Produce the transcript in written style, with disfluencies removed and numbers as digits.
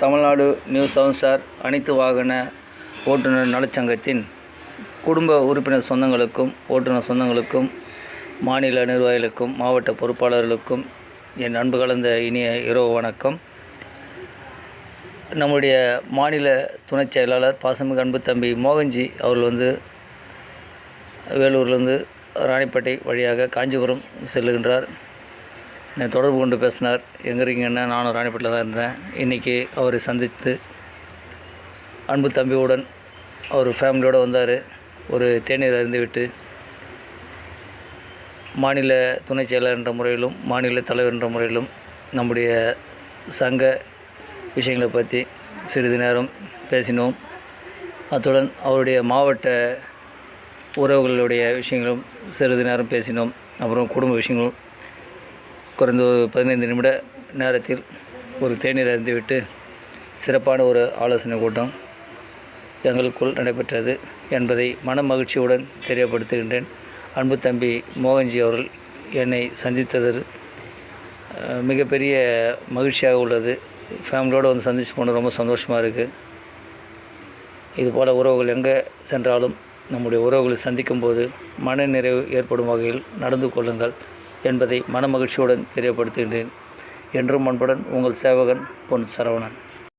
Tamil Nadu new 7 star அனைத்து வாகன ஓட்டுநர் நலச்சங்கத்தின் குடும்ப உறுப்பினர் சொந்தங்களுக்கும் ஓட்டுநர் சொந்தங்களுக்கும் மாநில நிர்வாகிகளுக்கும் மாவட்ட பொறுப்பாளர்களுக்கும் என் அன்பு கலந்த இனிய இரவு வணக்கம். நம்முடைய மாநில துணைச் செயலாளர் பாசமிகு அன்பு தம்பி மோகன்ஜி அவர்கள் வேலூர்லேருந்து ராணிப்பேட்டை வழியாக காஞ்சிபுரம் செல்லுகின்றார். என்னை தொடர்பு கொண்டு பேசினார். எங்கே இருக்கீங்கன்னா, நானும் ராணிப்பேட்டில் தான் இருந்தேன். இன்றைக்கி அவரை சந்தித்து அன்பு தம்பியுடன் அவர் ஃபேமிலியோடு வந்தார். ஒரு தேநீர் அருந்திவிட்டு மாநில துணைச் செயலாளர் என்ற முறையிலும் மாநில தலைவர் என்ற முறையிலும் நம்முடைய சங்க விஷயங்களை பற்றி சிறிது நேரம் பேசினோம். அத்துடன் அவருடைய மாவட்ட உறவுகளுடைய விஷயங்களும் சிறிது நேரம் பேசினோம். அப்புறம் குடும்ப விஷயங்களும் குறைந்த ஒரு 15 நிமிட நேரத்தில் ஒரு தேநீர் அருந்திவிட்டு சிறப்பான ஒரு ஆலோசனை கூட்டம் எங்களுக்குள் நடைபெற்றது என்பதை மன மகிழ்ச்சியுடன் தெரியப்படுத்துகின்றேன். அன்பு தம்பி மோகன்ஜி அவர்கள் என்னை சந்தித்தது மிகப்பெரிய மகிழ்ச்சியாக உள்ளது. ஃபேமிலியோடு வந்து சந்தித்து போனது ரொம்ப சந்தோஷமாக இருக்குது. இதுபோல் உறவுகள் எங்கே சென்றாலும் நம்முடைய உறவுகளை சந்திக்கும்போது மன நிறைவு ஏற்படும் வகையில் நடந்து கொள்ளுங்கள் என்பதை மன மகிழ்ச்சியுடன் தெரியப்படுத்துகின்றேன். என்றும் அன்புடன் உங்கள் சேவகன் பொன் சரவணன்.